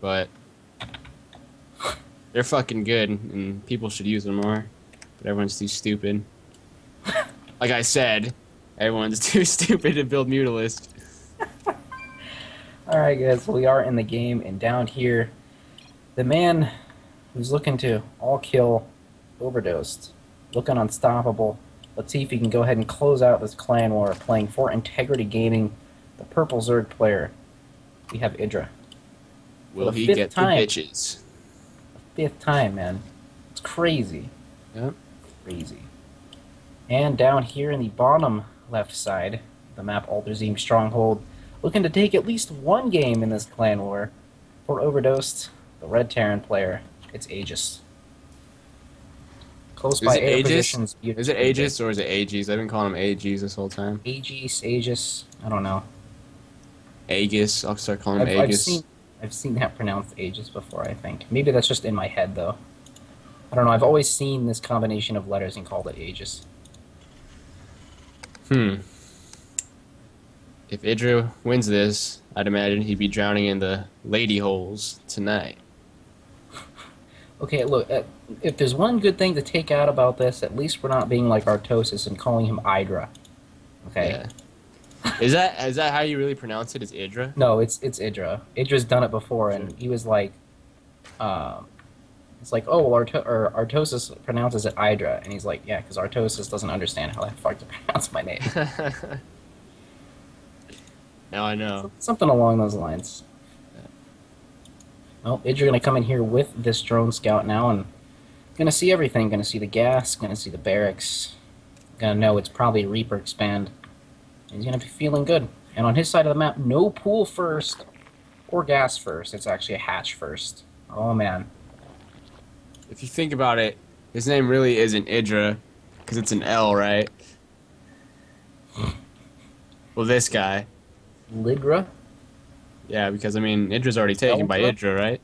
but they're fucking good, and people should use them more. But everyone's too stupid. Like I said, everyone's too stupid to build Mutalist. Alright guys, we are in the game, and down here, the man who's looking to all-kill Overdosed, looking unstoppable. Let's see if he can go ahead and close out this clan war, playing for Integrity Gaming, the purple Zerg player. We have Idra. Will he get the bitches? Fifth time, man. It's crazy. Yep. Crazy. And down here in the bottom left side, the map Alderzim Stronghold, looking to take at least one game in this clan war for Overdosed, the Red Terran player. It's Aegis. Close by air positions. Is it Aegis or is it Aegis? I've been calling him Aegis this whole time. Aegis. I don't know. Aegis. I'll start calling him Aegis. I've seen that pronounced Aegis before, I think. Maybe that's just in my head, though. I don't know. I've always seen this combination of letters and called it Aegis. If Idra wins this, I'd imagine he'd be drowning in the lady holes tonight. Okay, look, if there's one good thing to take out about this, at least we're not being like Artosis and calling him Idra. Okay? Yeah. Is that how you really pronounce it? Is Idra? No, it's Idra. Idra's done it before, and he was like, it's like, oh, well, Artosis pronounces it Idra, and he's like, yeah, because Artosis doesn't understand how the fuck to pronounce my name. Now I know. Something along those lines. Well, Idra gonna come in here with this drone scout now, and gonna see everything. Gonna see the gas, gonna see the barracks. Gonna know it's probably Reaper expand. He's gonna be feeling good. And on his side of the map, no pool first or gas first. It's actually a hatch first. Oh man. If you think about it, his name really isn't Idra, because it's an L, right? Well, this guy. Lidra? Yeah, because, I mean, Idra's already taken by Idra, right?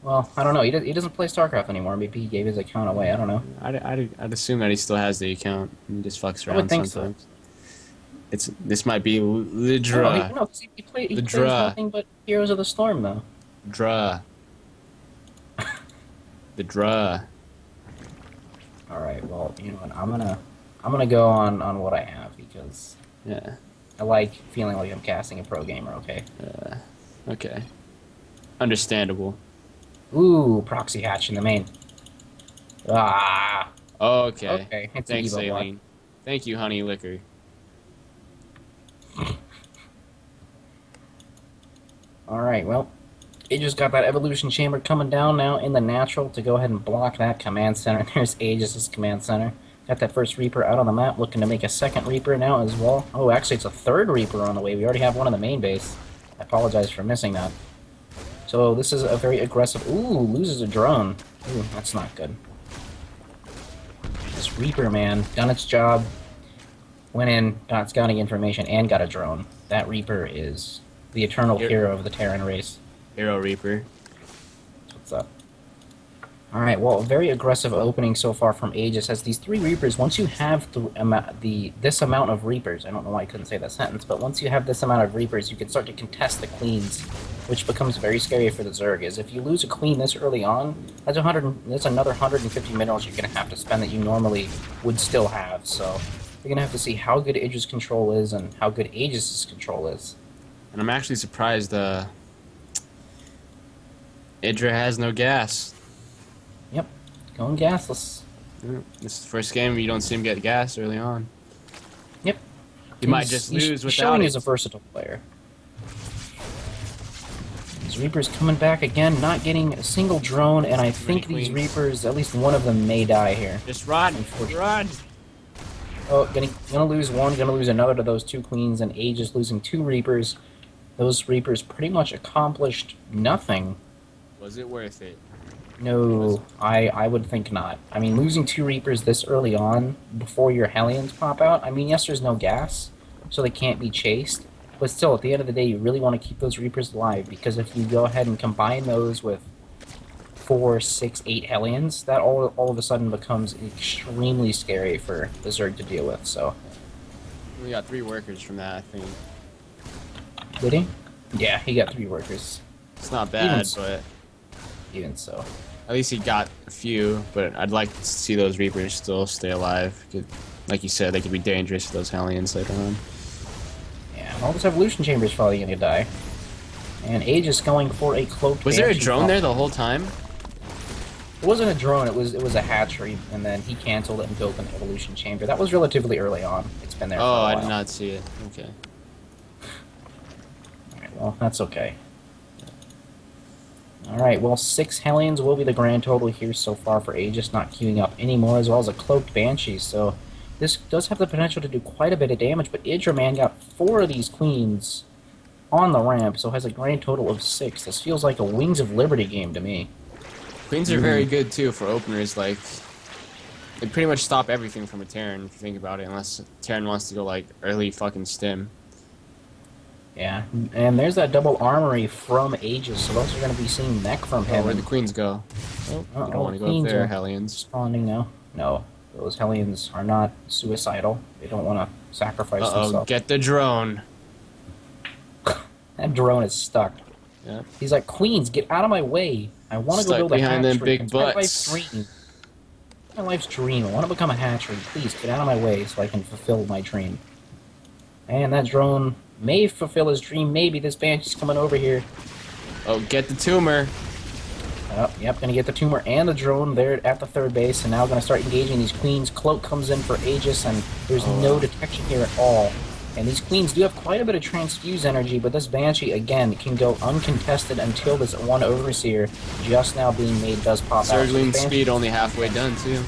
Well, I don't know. He doesn't play StarCraft anymore. Maybe he gave his account away. I don't know. I'd assume that he still has the account. He just fucks around sometimes. So. This might be Lidra. No, he plays nothing but Heroes of the Storm, though. Dra. The Dra. Alright, well, you know what, I'm gonna go on what I have, because yeah, I like feeling like I'm casting a pro gamer, okay? Okay. Understandable. Ooh, proxy hatch in the main. Ah. Okay. Okay, it's thanks, an Evo block. Aileen. Thank you, honey liquor. Alright, well, it just got that evolution chamber coming down now in the natural to go ahead and block that command center. There's Aegis' command center. Got that first Reaper out on the map, looking to make a second Reaper now as well. Oh, actually, it's a third Reaper on the way. We already have one on the main base. I apologize for missing that. So this is a very aggressive... Ooh, loses a drone. Ooh, that's not good. This Reaper, man, done its job. Went in, got scouting information, and got a drone. That Reaper is the eternal hero of the Terran race. Hero Reaper. What's up? Alright, well, a very aggressive opening so far from Aegis. As these three Reapers, once you have this amount of Reapers, I don't know why I couldn't say that sentence, but once you have this amount of Reapers, you can start to contest the Queens, which becomes very scary for the Zerg. Is if you lose a Queen this early on, that's another 150 minerals you're going to have to spend that you normally would still have. So you're going to have to see how good Idra's control is and how good Aegis' control is. And I'm actually surprised Idra has no gas. Yep, going gasless. Yeah, this is the first game you don't see him get gas early on. Yep. He might just lose without showing it. He's a versatile player. These Reapers coming back again, not getting a single drone, and I think these Reapers, at least one of them, may die here. Just run! Run! Oh, gonna lose one, gonna lose another to those two Queens, and Aegis losing two Reapers. Those Reapers pretty much accomplished nothing. Was it worth it? No, I would think not. I mean, losing two Reapers this early on, before your Hellions pop out, I mean, yes, there's no gas, so they can't be chased, but still, at the end of the day, you really want to keep those Reapers alive, because if you go ahead and combine those with 4, 6, 8 Hellions, that all of a sudden becomes extremely scary for the Zerg to deal with, so... We got 3 workers from that, I think. Did he? Yeah, he got 3 workers. It's not Even bad, so. but Even so. at least he got a few. But I'd like to see those Reapers still stay alive. Like you said, they could be dangerous to those Hellions later on. Yeah, all this evolution chamber is probably gonna die. And Aegis going for a cloaked. Was there a Banshee drone pop. there the whole time? It wasn't a drone. It was a hatchery, and then he canceled it and built an evolution chamber. That was relatively early on. It's been there. Oh, for a while. I did not see it. Okay. Alright, well, that's okay. Alright, well, 6 Hellions will be the grand total here so far for Aegis, not queuing up anymore, as well as a cloaked Banshee. So this does have the potential to do quite a bit of damage, but Idra, man, got 4 of these queens on the ramp, so has a grand total of 6. This feels like a Wings of Liberty game to me. Queens are very good too for openers. Like, they pretty much stop everything from a Terran if you think about it, unless Terran wants to go like early fucking stim. Yeah, and there's that double armory from Aegis, so those are going to be seeing mech from Oh, him. where'd the Queens go? Oh, you don't want to go up Queens there, are Hellions. Responding now. No, those Hellions are not suicidal. They don't want to sacrifice themselves. Get the drone. That drone is stuck. Yeah. He's like, Queens, get out of my way. I want to go Stuck build a behind them hatchery. big It's my butts. life's dream. My life's dream. I want to become a hatchery. Please, get out of my way so I can fulfill my dream. And that drone may fulfill his dream. Maybe this Banshee's coming over here. Oh, get the tumor. Oh, yep, gonna get the tumor and the drone there at the third base, and now gonna start engaging these queens. Cloak comes in for Aegis, and there's no detection here at all. And these queens do have quite a bit of transfuse energy, but this Banshee, again, can go uncontested until this one Overseer just now being made does pop out. Zergling So speed only halfway done too.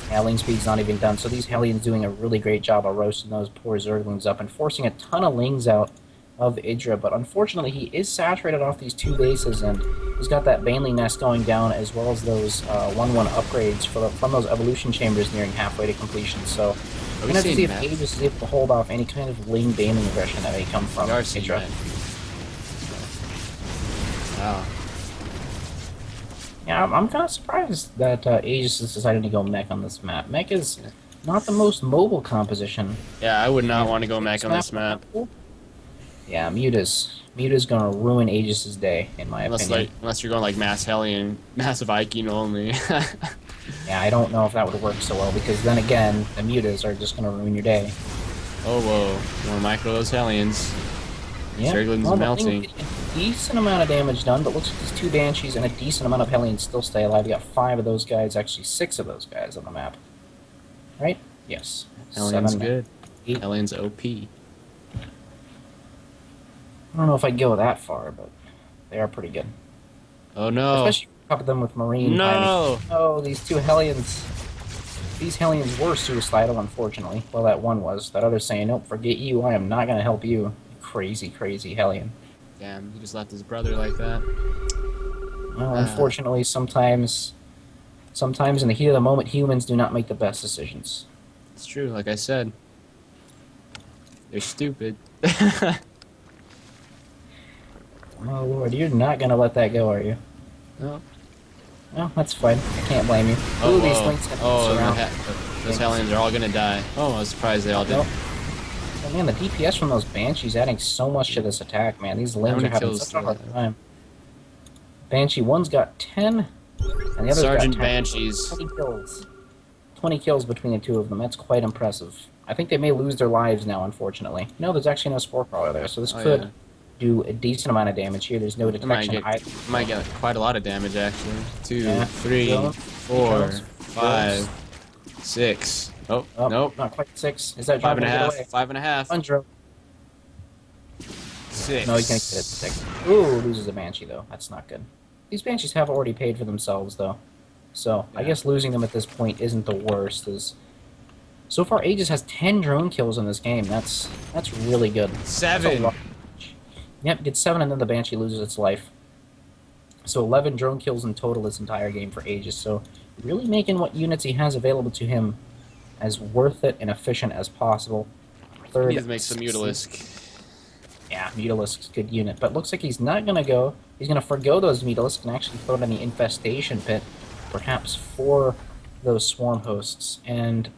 Hellion speed's not even done, so these Hellions doing a really great job of roasting those poor Zerglings up and forcing a ton of Lings out of Idra, but unfortunately he is saturated off these 2 bases, and he's got that Baneling Nest going down, as well as those 1-1 upgrades from those evolution chambers nearing halfway to completion, so we're going to have to see if Aegis is able to hold off any kind of Ling Baneling aggression that may come from Idra. Wow. Yeah, I'm kind of surprised that Aegis has decided to go mech on this map. Mech is not the most mobile composition. Yeah, I would not want to go mech on this map. Yeah, Muta's gonna ruin Aegis' day, in my opinion. Unless you're going like mass Hellion, massive Viking only. Yeah, I don't know if that would work so well, because then again, the Mutas are just gonna ruin your day. Oh, whoa. You want to micro those Hellions. Yeah, Zergling's well, melting. a decent amount of damage done, but looks like these 2 Banshees and a decent amount of Hellions still stay alive. You got 5 of those guys, actually 6 of those guys on the map. Right? Yes. Hellions 7, good. 8. Hellions OP. I don't know if I'd go that far, but they are pretty good. Oh no. Especially a couple of them with Marine. No! Oh, these 2 Hellions. These Hellions were suicidal, unfortunately. Well, that one was. That other's saying, nope, forget you, I am not going to help you. Crazy, crazy Hellion. Damn, he just left his brother like that. Well, unfortunately, sometimes in the heat of the moment, humans do not make the best decisions. It's true, like I said. They're stupid. Oh, Lord, you're not going to let that go, are you? No. Well, that's fine. I can't blame you. Oh, Ooh, these links surround. those Hellions are all gonna die. Oh, I was surprised they all did. Nope. Oh, man, the DPS from those Banshees adding so much to this attack, man. These Lings are having such a hard time. Banshee 1's got 10, and the other's Sergeant got 10. Banshees. 20 kills. 20 kills between the 2 of them. That's quite impressive. I think they may lose their lives now, unfortunately. No, there's actually no Spore Crawler there, so this could do a decent amount of damage here. There's no detection either. Might get quite a lot of damage, actually. 2, Yeah. 3, 4, 5, 6. Oh, nope. Not quite 6. Is that 5.5. 5.5. 100. 6. No, he's gonna get it 6. Ooh, loses a Banshee, though. That's not good. These Banshees have already paid for themselves, though. So, I guess losing them at this point isn't the worst. So far, Aegis has 10 drone kills in this game. That's really good. 7. Yep, gets 7, and then the Banshee loses its life. So 11 drone kills in total this entire game for Aegis. So really making what units he has available to him as worth it and efficient as possible. He needs to make some Mutalisk. Yeah, Mutalisk's a good unit. But looks like he's not going to go. He's going to forgo those Mutalisk and actually throw it in the Infestation Pit. Perhaps for those Swarm Hosts. And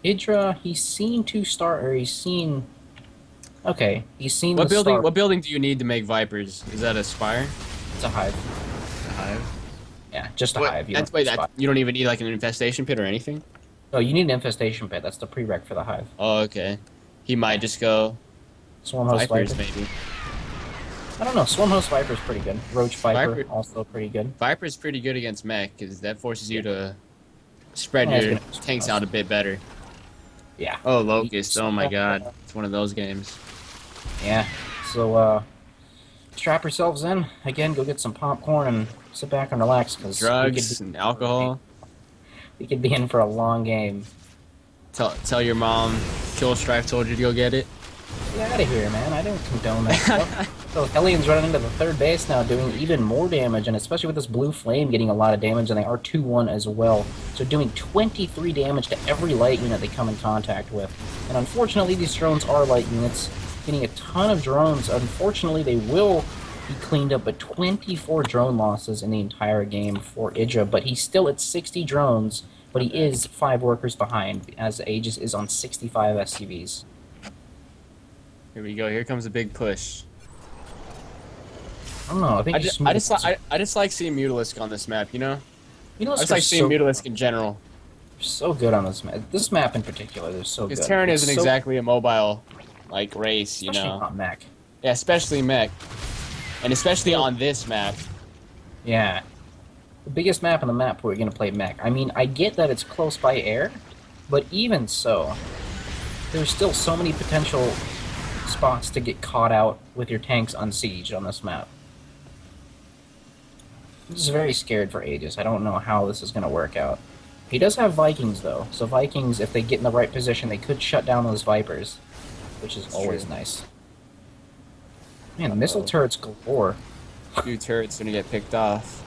Idra, he's seen 2 star, or he's seen... Okay, he's seen What building do you need to make Vipers? Is that a Spire? It's a hive. Hive. Yeah, just a Wait, hive. You that's don't wait. spot. You don't even need like an infestation pit or anything. No, you need an infestation pit. That's the prereq for the hive. Oh, okay. He might just go Swarm host Vipers, viper. maybe. I don't know. Swarm host viper's pretty good. Roach viper Viper. also pretty good. Viper's pretty good against mech because that forces you to spread Yeah, it's your gonna- tanks out a bit better. Yeah. Oh, Locust. Oh my god. It's one of those games. Yeah. So strap yourselves in. Again, go get some popcorn and sit back and relax because Drugs and alcohol. We could be in for a long game. Tell your mom Kill Strife told you to go get it. Get out of here, man. I don't condone that stuff. So Hellions running into the third base now, doing even more damage, and especially with this blue flame getting a lot of damage, and they are 2-1 as well. So doing 23 damage to every light unit they come in contact with. And unfortunately, these drones are light units, getting a ton of drones. Unfortunately, they will be cleaned up, but 24 drone losses in the entire game for Idra, but he's still at 60 drones, but he is 5 workers behind, as Aegis is on 65 SCVs. Here we go. Here comes a big push. I don't know. I think I just like seeing Mutalisk on this map. You know. you know, I just like seeing Mutalisk in general. so good on this map. This map in particular, they're so good. Because Terran It's isn't so- exactly a mobile like race, you especially know. not mech. Yeah, especially mech, and especially on this map. Yeah. The biggest map on the map where you're going to play mech. I mean, I get that it's close by air, but even so, there's still so many potential spots to get caught out with your tanks on siege on this map. I'm just very scared for Aegis. I don't know how this is going to work out. He does have Vikings, though, so Vikings, if they get in the right position, they could shut down those Vipers, which is always nice. Man, missile turrets galore. 2 turrets gonna get picked off.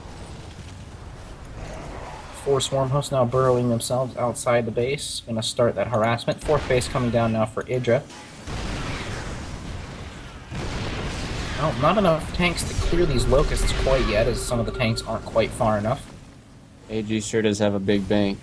4 swarm hosts now burrowing themselves outside the base. Gonna start that harassment. 4th base coming down now for Idra. Well, not enough tanks to clear these locusts quite yet, as some of the tanks aren't quite far enough. AG sure does have a big bank.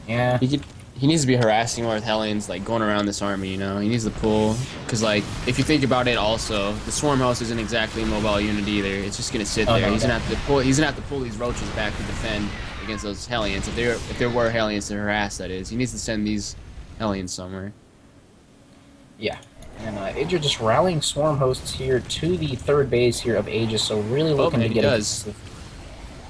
Yeah, He needs to be harassing more with Hellions, like going around this army, you know? He needs to pull. Because, like, if you think about it also, the Swarm House isn't exactly a mobile unit either. It's just going to sit there. No, He's going to have to pull these roaches back to defend against those Hellions. If there were Hellions to harass, that is. He needs to send these Hellions somewhere. yeah. And Idra just rallying swarm hosts here to the 3rd base here of Aegis, so really looking to he get does. it.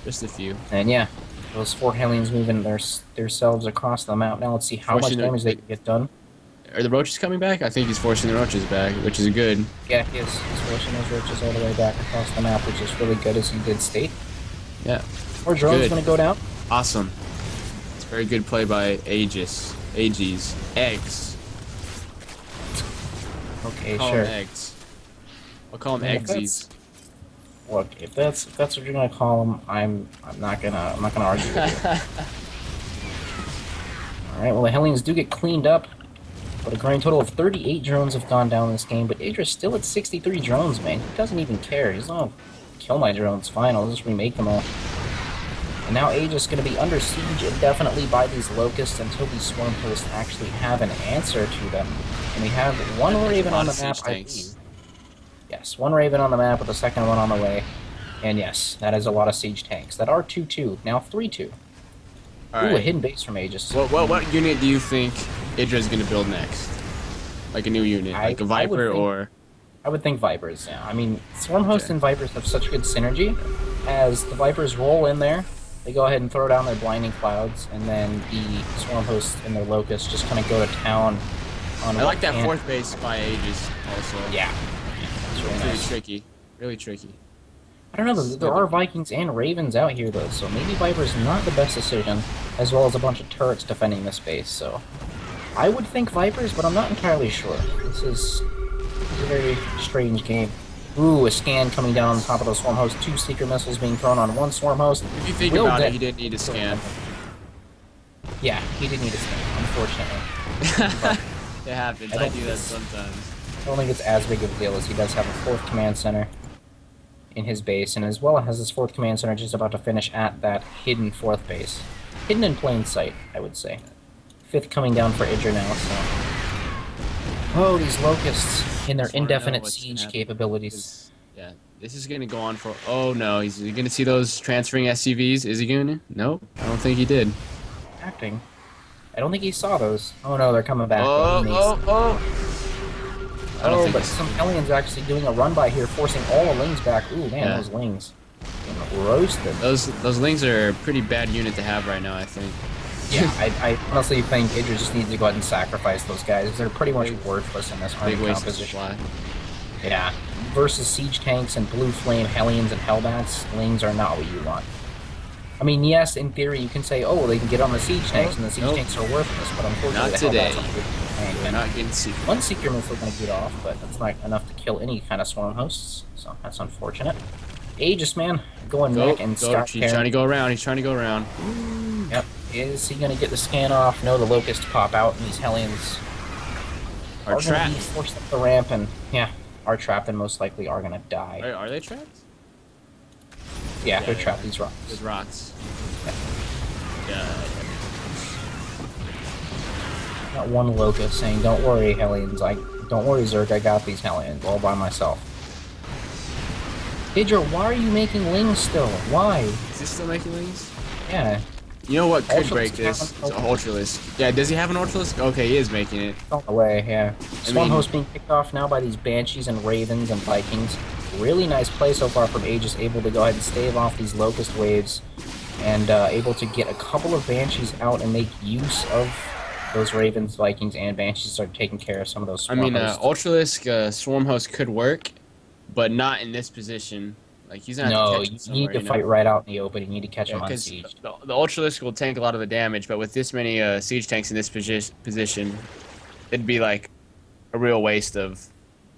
Just a few. And yeah, those 4 Hellions moving themselves across the map. Now let's see how much Fortunate- damage they can get done. Are the roaches coming back? I think he's forcing the roaches back, which is good. Yeah, he's forcing those roaches all the way back across the map, which is really good, as he did state. Yeah. More drones Good. going to go down. Awesome. It's very good play by Aegis. Eggs. Okay, Call sure. them eggs. I'll call them Yeah, Eggsies. Look, if that's what you're gonna call them, I'm not gonna argue with you. All right, well the Hellions do get cleaned up, but a grand total of 38 drones have gone down in this game. But Idra's still at 63 drones, man. He doesn't even care. He's not kill my drones. Fine, I'll just remake them all. And now Aegis going to be under siege indefinitely by these locusts until these swarm hosts actually have an answer to them. And we have one Raven on the map, I believe. Yes, one Raven on the map with the second one on the way. And yes, that is a lot of siege tanks. That are 2-2, now 3-2. All Ooh, a right. hidden base from Aegis. What unit do you think Idra's gonna build next? Like a new unit, like a Viper or? I would think Vipers, yeah. I mean, Swarm Host and Vipers have such good synergy. As the Vipers roll in there, they go ahead and throw down their blinding clouds, and then the Swarm Hosts and their Locusts just kind of go to town on I like that what can- 4th base by Aegis also. Yeah. It's really It's really nice. tricky. Really tricky. I don't know, there are Vikings and Ravens out here, though, so maybe Viper's not the best decision, as well as a bunch of turrets defending this base, so... I would think Vipers, but I'm not entirely sure. This is a very strange game. Ooh, a scan coming down on top of the Swarm Host. 2 Seeker missiles being thrown on 1 Swarm Host. If you think Will about dead. it, he didn't need a scan. Yeah, he did need a scan, unfortunately. It happens. I I don't do think that it's- sometimes. I don't think it's as big of a deal, as he does have a 4th command center in his base, and as well as his 4th command center just about to finish at that hidden 4th base. Hidden in plain sight, I would say. 5th coming down for Idra now, so... Oh, these locusts in their Just wanna know indefinite what's gonna siege happen, capabilities. 'cause, yeah, This is gonna go on for. Oh no, he's gonna see those transferring SCVs. Is he gonna? Nope, I don't think he did. Acting. I don't think he saw those. Oh no, they're coming back. Oh, He oh, makes- oh! I don't Oh, think but this. some Hellions actually doing a run by here, forcing all the Lings back. Ooh, man, Yeah. those Lings. Getting roasted. Those Lings are a pretty bad unit to have right now. I think. Yeah, I honestly think Idra just needs to go ahead and sacrifice those guys. They're pretty much worthless in this army Big waste of composition. supply. Yeah. Versus siege tanks and blue flame Hellions and Hellbats, Lings are not what you want. I mean, yes, in theory, you can say, oh, they can get on the siege tanks, and the siege Nope. tanks are worthless, but unfortunately, Not the today. Hellbats are good tank, We're and not getting secret. one Seeker missile going to get off, but that's not enough to kill any kind of swarm hosts, so that's unfortunate. Aegis, man, going back and start He's trying to go around. He's trying to go around. Yep. Is he going to get the scan off? No, the Locusts pop out, and these Hellions Are going to trapped. be forced up the ramp, and yeah, are trapped and most likely are going to die. Are they trapped? Yeah, they're yeah. trapped, these rocks. With rocks. Yeah. Yeah. Got one Locust saying, don't worry, Hellions. Don't worry, Zerg, I got these Hellions all by myself. Idra, why are you making Lings still? Why? Is he still making these? Yeah, You know what could Ultralisk break this? has It's an a Ultralisk. Yeah, does he have an Ultralisk? Okay, he is making it. on the way, yeah. Swarm mean- host being picked off now by these Banshees and Ravens and Vikings. Really nice play so far from Aegis, able to go ahead and stave off these Locust waves and able to get a couple of Banshees out and make use of those Ravens, Vikings, and Banshees start taking care of some of those I Swarm mean, hosts. Ultralisk Swarm Host could work, but not in this position. Like he's not. No, you need to fight right out in the open. You need to catch them on because siege. the Ultralisk will tank a lot of the damage, but with this many siege tanks in this position, it'd be like a real waste of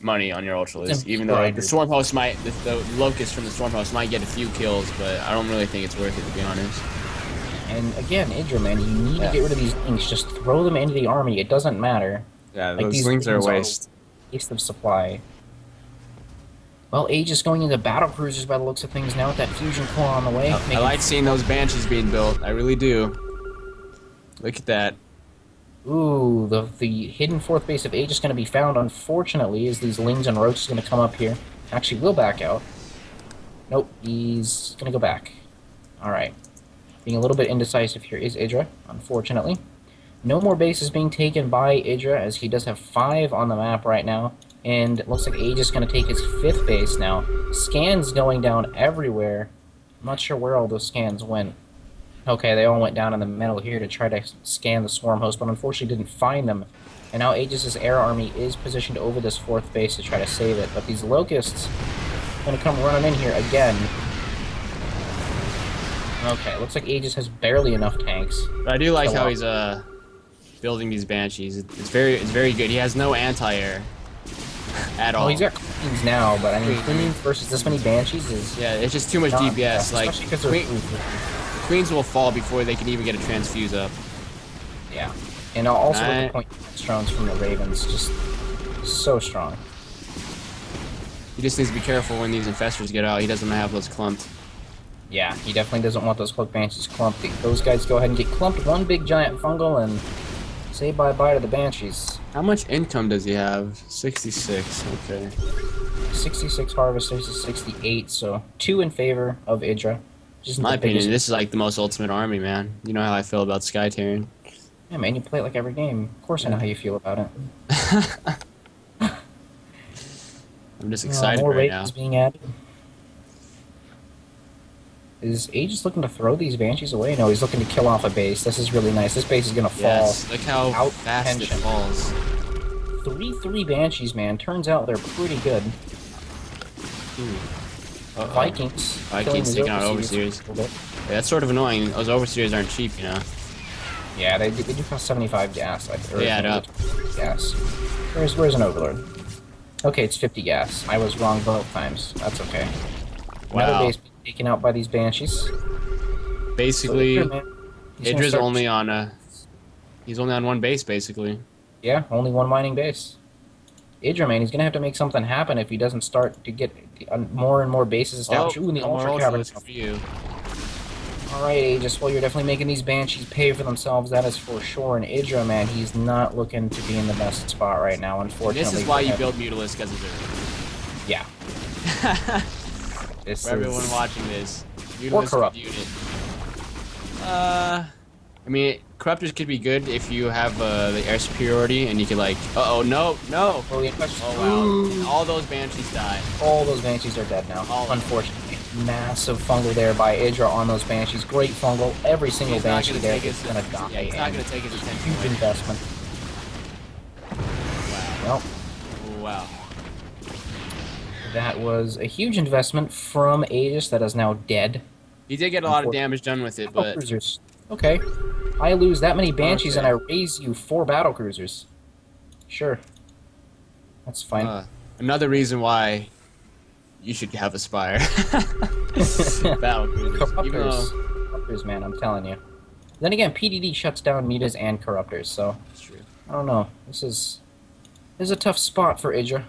money on your Ultralisk. Simply Even though like, the grinded. Swarm Host might, the Locust from the Swarm Host might get a few kills, but I don't really think it's worth it to be honest. And again, Idra, man, you need Yeah. to get rid of these things. Just throw them into the army. It doesn't matter. Yeah, Like, those these slings are a things are- waste. Waste of supply. Well, Aegis going into battle cruisers by the looks of things now with that fusion core on the way. I making- like seeing those Banshees being built. I really do. Look at that. Ooh, the hidden fourth base of Aegis going to be found, unfortunately, as these Lings and Roaches going to come up here. Actually, will back out. Nope, he's going to go back. Alright. Being a little bit indecisive here is Idra, unfortunately. No more bases being taken by Idra, as he does have 5 on the map right now. And it looks like Aegis going to take his 5th base now. Scans going down everywhere. I'm not sure where all those scans went. Okay, they all went down in the middle here to try to scan the swarm host, but unfortunately didn't find them. And now Aegis' air army is positioned over this 4th base to try to save it. But these Locusts are going to come running in here again. Okay, looks like Aegis has barely enough tanks. But I do like So, how he's building these Banshees. It's very good. He has no anti-air at all. Oh, he's got Queens now, but I mean, Queens versus this many Banshees is... Yeah, it's just too much not DPS. enough, Like especially because they're Queens will fall before they can even get a transfuse up. Yeah. And also with Right. the point drones from the Ravens, just so strong. He just needs to be careful when these infestors get out. He doesn't have those clumped. Yeah, he definitely doesn't want those Cloak Banshees clumped. Those guys go ahead and get clumped one big giant fungal and say bye-bye to the Banshees. How much income does he have? 66. Okay. 66 harvesters to 68, so 2 in favor of Idra. Just In my opinion, this is like the most ultimate army, man. You know how I feel about Sky Terran. Yeah, man, you play it like every game. Of course I know how you feel about it. I'm just excited more right now. Ravens being added. Is Aegis looking to throw these Banshees away? No, he's looking to kill off a base. This is really nice. This base is going to fall. Yes, look how out fast tension. it falls. 3-3 Banshees, man. Turns out they're pretty good. Uh-oh. Vikings. killing Vikings these taking out Overseers. a little bit. Yeah, that's sort of annoying. Those Overseers aren't cheap, you know. Yeah, they do cost 75 gas. They add up. Gas. Where's an Overlord? Okay, it's 50 gas. I was wrong both times. That's okay. Another Wow. base being taken out by these Banshees. Basically, So, man, he's gonna Idra's start- only on he's only on one base, basically. Yeah, only one mining base. Idra, man, he's gonna have to make something happen if he doesn't start to get more and more bases established. Ooh, and the no more Ultra Cavern. Ultralisk for you. Alright, Aegis, well, you're definitely making these Banshees pay for themselves, that is for sure. And Idra, man, he's not looking to be in the best spot right now, unfortunately. This is why for you him. build Mutalisk as a Zerg. Yeah. This For everyone is... watching this, Or utilist corrupt. unit. I mean, corruptors could be good if you have the air superiority and you could like. Uh oh, no. Oh, yeah. Oh wow, all those banshees died. All those banshees are dead now. All of them. Unfortunately, massive fungal there by Idra on those banshees. Great fungal. Every single He's not banshee gonna there take is his. gonna die. Yeah, he's not and gonna take his attention huge away. investment. Wow. Well, Wow. that was a huge investment from Aegis that is now dead. He did get a lot of damage done with it, but Cruisers. Okay. I lose that many banshees Okay. and I raise you 4 battle cruisers. Sure. That's fine. another reason why you should have a spire. Battle cruisers. Even though Corruptors, man, I'm telling you. Then again, PDD shuts down mutas and corruptors, so it's true. I don't know. This is a tough spot for Idra.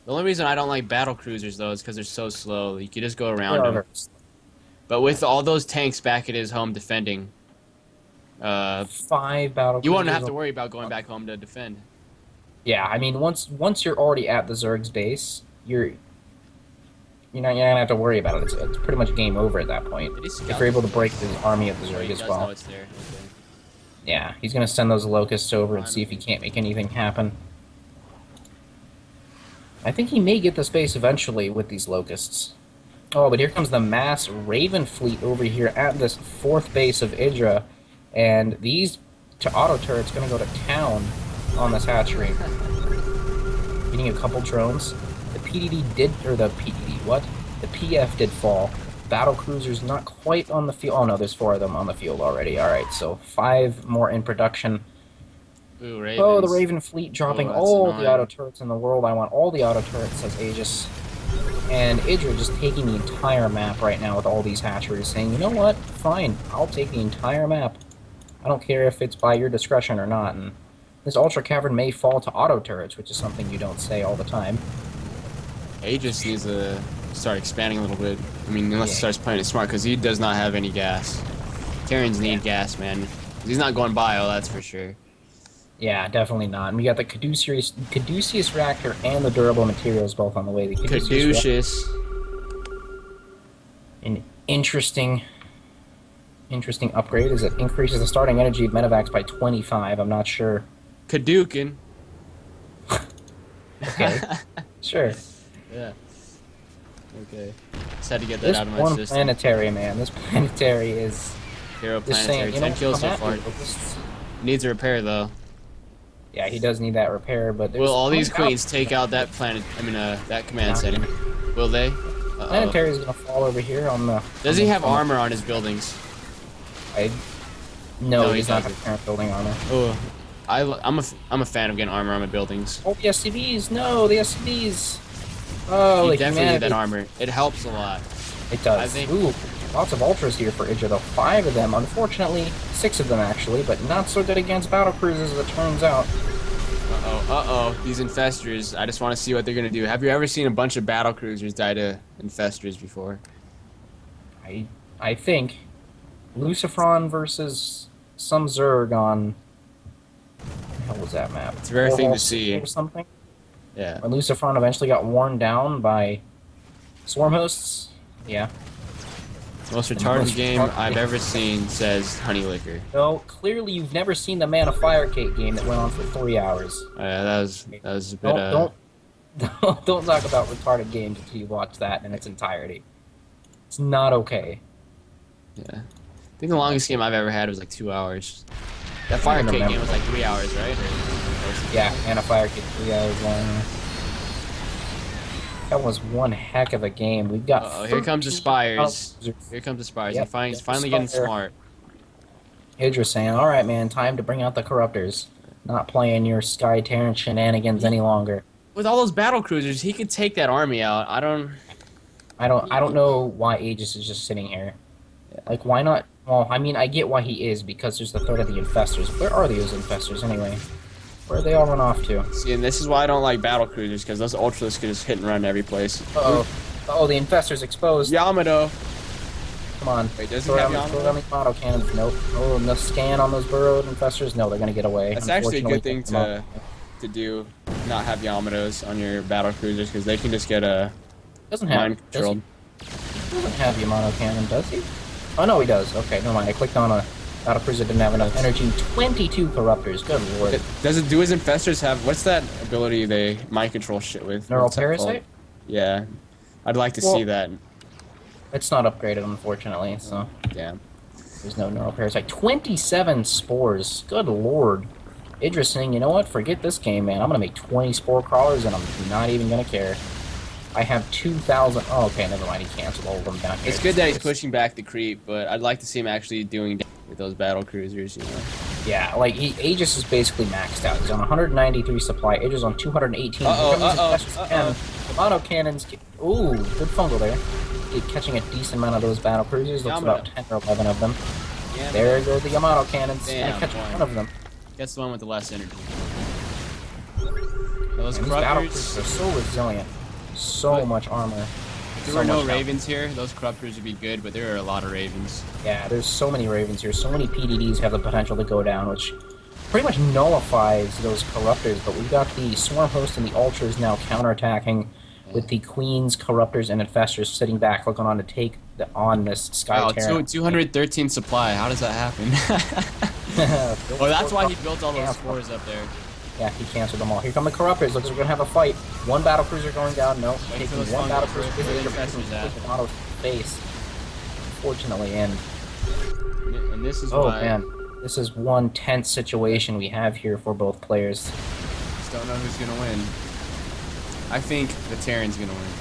The only reason I don't like battle cruisers though is because they're so slow. You could just go around They are them. But with all those tanks back at his home defending, 5 battle you won't cruisers have to worry about going back home to defend. Yeah, I mean, once you're already at the Zerg's base, you're not gonna have to worry about it. It's pretty much game over at that point. Did he If scout? you're able to break the army of the Oh, Zerg he as does well. know it's there. Okay. Yeah, he's gonna send those locusts over and see if he can't make anything happen. I think he may get the space eventually with these locusts. Oh, but here comes the mass Raven fleet over here at this 4th base of Idra, and these auto turrets gonna go to town on this hatchery. Getting a couple drones. The PDD did, or the PDD, what? The PF did fall. Battle cruisers not quite on the field. Oh no, there's 4 of them on the field already. Alright, so 5 more in production. Ooh, Ravens. Oh, the Raven fleet dropping that's all annoying. the auto turrets in the world. I want all the auto turrets, says Aegis. And Idra just taking the entire map right now with all these hatcheries, saying, you know what? Fine, I'll take the entire map. I don't care if it's by your discretion or not. And this Ultra Cavern may fall to auto turrets, which is something you don't say all the time. Aegis needs to start expanding a little bit. I mean, unless he Yeah. starts playing it smart, because he does not have any gas. Terrans need gas, man. He's not going bio, that's for sure. Yeah, definitely not. And we got the Caduceus reactor and the durable materials both on the way. The Caduceus. an interesting upgrade as it increases the starting energy of medevacs by 25. I'm not sure. Caducan. Okay, sure. Yeah. Okay. Just had to get that This out of my one system. planetary, man. This planetary is Hero just saying, planetary. you 10 know, kills come so at far. me, locusts. Needs a repair though. Yeah, he does need that repair, but there's Will all these come out- queens take out that planet? I mean, that command setting. Will they? Uh-oh. Planetary is gonna fall over here on the. Does he have armor on his buildings? No, No, he he does not doesn't. have current building armor. Oh, I'm a fan of getting armor on my buildings. Oh, the SCVs! No, the SCVs! Oh, You the definitely need humanity. that armor. It helps a lot. It does. I think- Ooh, lots of ultras here for Idra, though. 5 of them, unfortunately. 6 of them, actually, but not so good against battle cruisers, as it turns out. Uh-oh. These infestors. I just want to see what they're going to do. Have you ever seen a bunch of battle cruisers die to infestors before? I think Lucifron versus some Zerg on... What the hell was that map? It's a rare thing to Warhol see. Or something? Yeah. When Lucifron eventually got worn down by swarm hosts? Yeah. Most retarded game I've ever seen, says Honey Liquor. No, clearly you've never seen the Man of Fire Cake game that went on for 3 hours. Yeah, that was a bit. Don't talk about retarded games until you watch that in its entirety. It's not okay. Yeah. I think the longest game I've ever had was like 2 hours. That Fire Cake remember. game was like 3 hours, right? Or- Yeah, Man of Fire Cake 3 hours long. That was one heck of a game. We've got. Uh-oh, here comes the 13 Spires. outposts. Here comes the Spires. Yep, He's yep, finally getting Spire. smart. Idra saying, "All right, man, time to bring out the Corruptors. Not playing your Sky Terran shenanigans any longer." With all those battle cruisers, he could take that army out. I don't know why Aegis is just sitting here. Like, why not? Well, I mean, I get why he is, because there's the third of the infestors. Where are those infestors anyway? Where they all run off to? see, and this is why I don't like battle cruisers, because those ultras could just hit and run every place. Uh-oh. Oh, the infestors exposed. Yamato. Come on. Wait, does he Throw have down Yamato? the auto cannons. Nope. Oh, and the scan on those burrowed infestors. No, they're gonna get away. That's actually a good thing Unfortunately, to do. Not have Yamatos on your battle cruisers, because they can just get doesn't have. mind Does he? controlled. doesn't have Yamato cannon, does he? Oh no, he does. Okay, never mind. I clicked on a battlecruiser that didn't have enough energy. 22 corruptors. Good lord. Does it? Do his infestors have? What's that ability they mind control shit with? Neural What's that called? parasite? Yeah, I'd like to Well, see that. It's not upgraded, unfortunately, so Damn. there's no neural parasite. 27 spores. Good lord. Idris saying, you know what? Forget this game, man. I'm gonna make 20 spore crawlers, and I'm not even gonna care. I have 2,000. Oh, okay, never mind. He canceled all of them down here. It's good that he's pushing back the creep, but I'd like to see him actually doing with those battle cruisers, you know. Yeah, like Aegis is basically maxed out. He's on 193 supply. Aegis on 218. Auto cannons. Ooh, good fungal there. Catching a decent amount of those battle cruisers. Looks about 10 or 11 of them. Yeah, there go the Yamato cannons. Gonna catch one of them. That's the one with the less energy. Those battle cruisers are so resilient. So much armor. If there were no ravens here, those corruptors would be good, but there are a lot of ravens. Yeah, there's so many ravens here. So many PDDs have the potential to go down, which pretty much nullifies those corruptors. But we've got the swarm host and the ultras now counterattacking with the queens, corruptors, and infestors sitting back, looking on to take on this Sky Terror. 213 supply. How does that happen? Well, that's why he built all those spores up there. Yeah, he canceled them all. Here come the corruptors. Looks like we're gonna have a fight. One battle cruiser going down. No, taking one battle cruiser. Auto's face. Unfortunately, and this is oh man, this is one tense situation we have here for both players. Just don't know who's gonna win. I think the Terran's gonna win.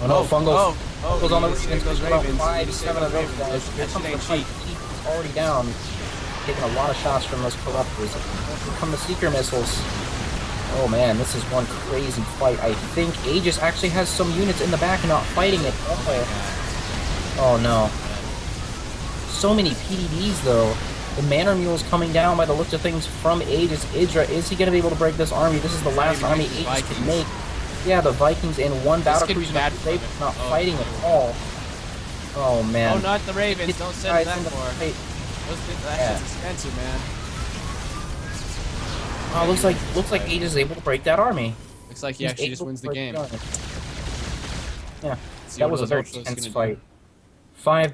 Oh no, Fungos. Goes on the Ravens. Goes about 5, 7 of those guys. Here comes the fight. He's already down. Taking a lot of shots from those corruptors. Here come the seeker missiles. Oh man, this is one crazy fight. I think Aegis actually has some units in the back and not fighting it. Oh no. So many PDDs though. The Manor Mule's coming down by the looks of things from Aegis. Idra, is he going to be able to break this army? This is the last army Aegis could make. Yeah, the Vikings in one battle cruiser. Ravens not fighting at all. Oh man. Oh, not the Ravens. Don't send that for. That's expensive, man. Oh, looks like Aegis is able to break that army. Looks like he actually just wins the game. Yeah, that was a very tense fight. 5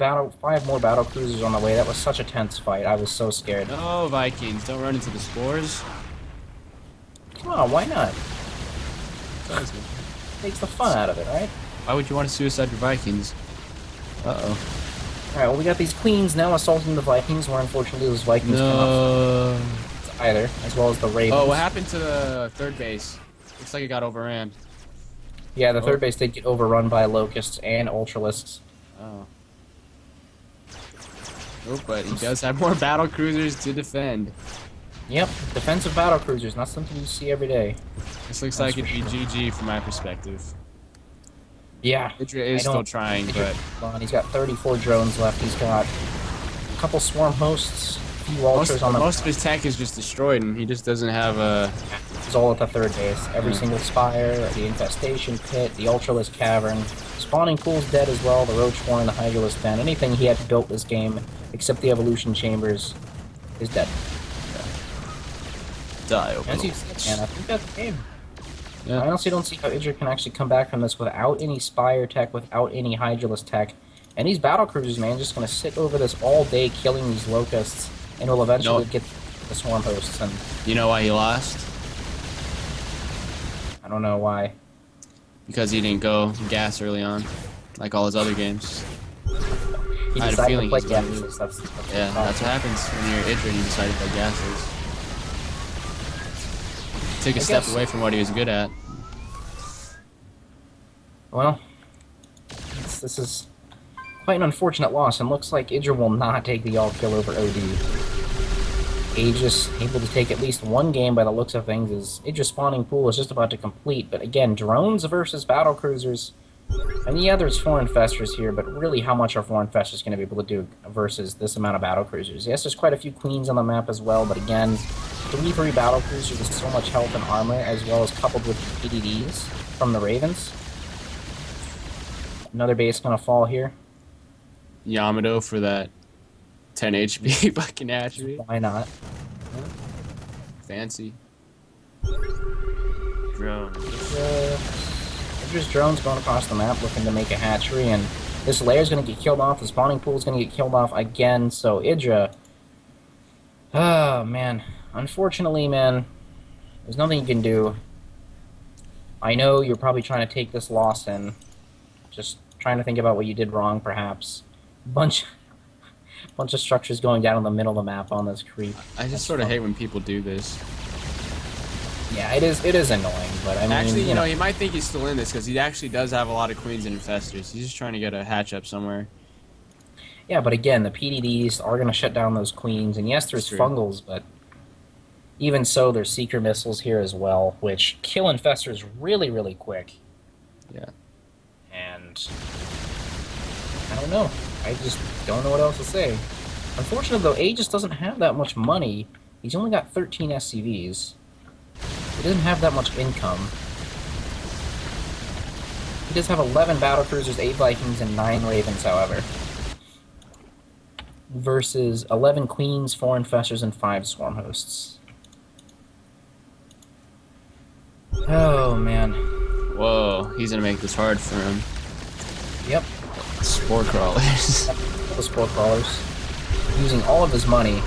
more battle cruisers on the way. That was such a tense fight. I was so scared. No, Vikings, don't run into the spores. Come on, why not? Takes the fun out of it, right? Why would you want to suicide your Vikings? Uh-oh. Alright, well, we got these queens now assaulting the Vikings, where unfortunately those Vikings cannot either, as well as the Ravens. Oh, what happened to the third base? Looks like it got overran. Yeah, the third base did get overrun by Locusts and Ultralisks. Oh. Oh, but he does have more battle cruisers to defend. Yep, defensive battle cruisers, not something you see every day. This looks like it'd be GG from my perspective. Yeah. Idra is still trying, but... He's got 34 drones left. He's got a couple swarm hosts, a few ultras on the... Most of his tech is just destroyed, and he just doesn't have a... He's all at the third base. Every single spire, the infestation pit, the ultralisk cavern. Spawning pool's dead as well, the roach horn, the hydralisk den. Anything he had built this game, except the evolution chambers, is dead. Die, As you said, man, I think that's the game. Yeah. I honestly don't see how Idra can actually come back from this without any Spire tech, without any Hydralisk tech. And these battle cruisers, man, just going to sit over this all day killing these locusts, and will eventually get the swarm hosts. And you know why he lost? I don't know Because he didn't go gas early on, like all his other games. He I had a decided feeling to play he's gonna gases. lose. That's That's what happens when you're Idra and you decide to play gases. Took a step away from what he was good at. Well, this is quite an unfortunate loss, and looks like Idra will not take the all-kill over OD. Aegis able to take at least one game by the looks of things, as Idra's spawning pool is just about to complete, but again, drones versus battle cruisers. And yeah, there's 4 infestors here, but really how much are 4 infestors going to be able to do versus this amount of battle cruisers? Yes, there's quite a few queens on the map as well, but again, 3 battle cruisers with so much health and armor, as well as coupled with PDDs from the Ravens. Another base gonna fall here. Yamato for that 10 HP fucking hatchery. Why not? Fancy. Drone. There's drones going across the map looking to make a hatchery, and This lair is going to get killed off. The spawning pool is going to get killed off again. So Idra, oh man, unfortunately, man, there's nothing you can do. I know you're probably trying to take this loss and just trying to think about what you did wrong, perhaps. Bunch of structures going down in the middle of the map on this creep. I just sort of hate when people do this. Yeah, it is annoying, but I mean, Actually, you know, he might think he's still in this because he actually does have a lot of queens and infestors. He's just trying to get a hatch up somewhere. yeah, but again, the PDDs are going to shut down those queens, and yes, there's True. fungals, but even so, there's seeker missiles here as well, which kill infestors really, really quick. Yeah. And I don't know. I just don't know what else to say. Unfortunately, though, Aegis doesn't have that much money. He's only got 13 SCVs. He doesn't have that much income. He does have 11 battlecruisers, 8 Vikings, and 9 Ravens, however. Versus 11 Queens, 4 Infestors, and 5 Swarm Hosts. Oh, man. Whoa, he's gonna make this hard for him. Yep. Spore crawlers. The Spore Crawlers. Using all of his money.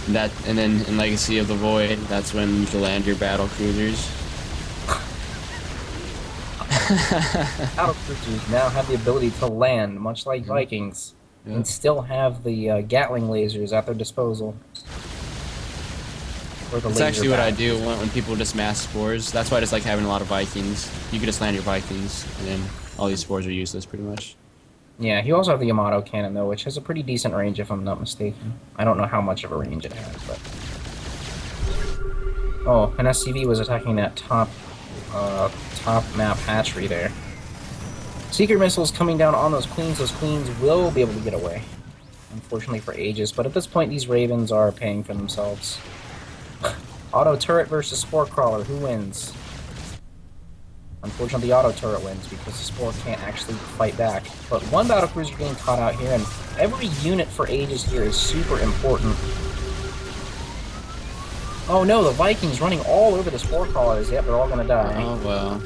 That, and then in Legacy of the Void, that's when you can land your battle cruisers. Battlecruisers now have the ability to land, much like Vikings, and still have the Gatling lasers at their disposal. Or the That's laser actually what I battles. do when people just mass spores. That's why I just like having a lot of Vikings. You can just land your Vikings, and then all these spores are useless pretty much. Yeah, you also have the Yamato cannon, though, which has a pretty decent range, if I'm not mistaken. I don't know how much of a range it has, but... Oh, an SCV was attacking that top map hatchery there. Secret missiles coming down on those queens. Those queens will be able to get away. Unfortunately for Aegis, but at this point, these Ravens are paying for themselves. Auto turret versus Spore Crawler. Who wins? Unfortunately, the auto turret wins because the Spore can't actually fight back. But one battlecruiser getting caught out here, and every unit for Aegis here is super important. Oh no, the Vikings running all over the Spore Crawlers. Yep, they're all gonna die. Oh well.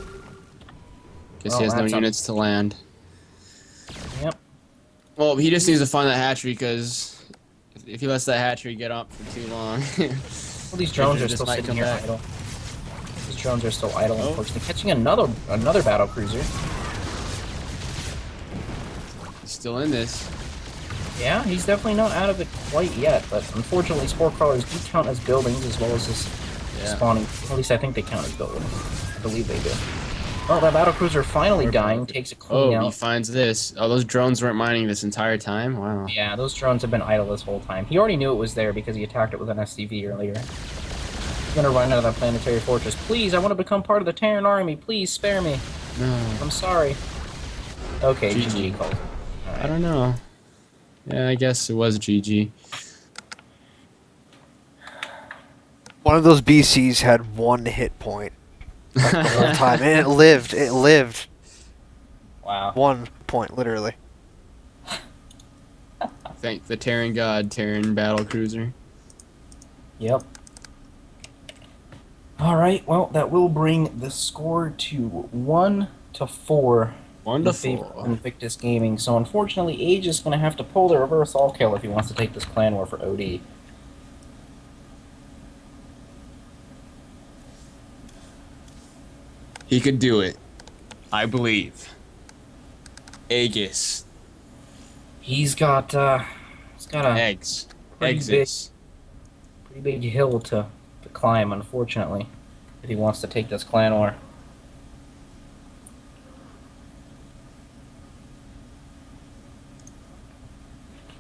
Guess Well, he has no that's units to land. Yep. Well, he just needs to find that hatchery because if he lets that hatchery get up for too long. Well, these drones are just still might sitting come here back. idle. These drones are still idle, Oh. unfortunately. Catching another battlecruiser. He's still in this. Yeah, he's definitely not out of it quite yet, but unfortunately, Spore Crawlers do count as buildings as well as this spawning. At least I think they count as buildings. I believe they do. Well, that battlecruiser finally dying takes a clean Oh, he out. finds this. Oh, those drones weren't mining this entire time? Wow. Yeah, those drones have been idle this whole time. He already knew it was there because he attacked it with an SCV earlier. He's gonna run out of that planetary fortress. Please, I want to become part of the Terran army. Please, spare me. No. I'm sorry. Okay, GG. GG called. I don't know. Yeah, I guess it was GG. One of those BCs had 1 hit point like, the whole time, and it lived. It lived. Wow. 1 point, literally. Thank the Terran god, Terran battle cruiser. Yep. Alright, well, that will bring the score to 1-4 in favor of Wonderful. Invictus Gaming. So unfortunately, Aegis is going to have to pull the reverse all kill if he wants to take this clan war for OD. He could do it. I believe. Aegis. He's got a Eggs. pretty Exits. pretty big hill to climb, unfortunately, if he wants to take this clan war.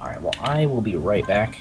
Alright, well, I will be right back.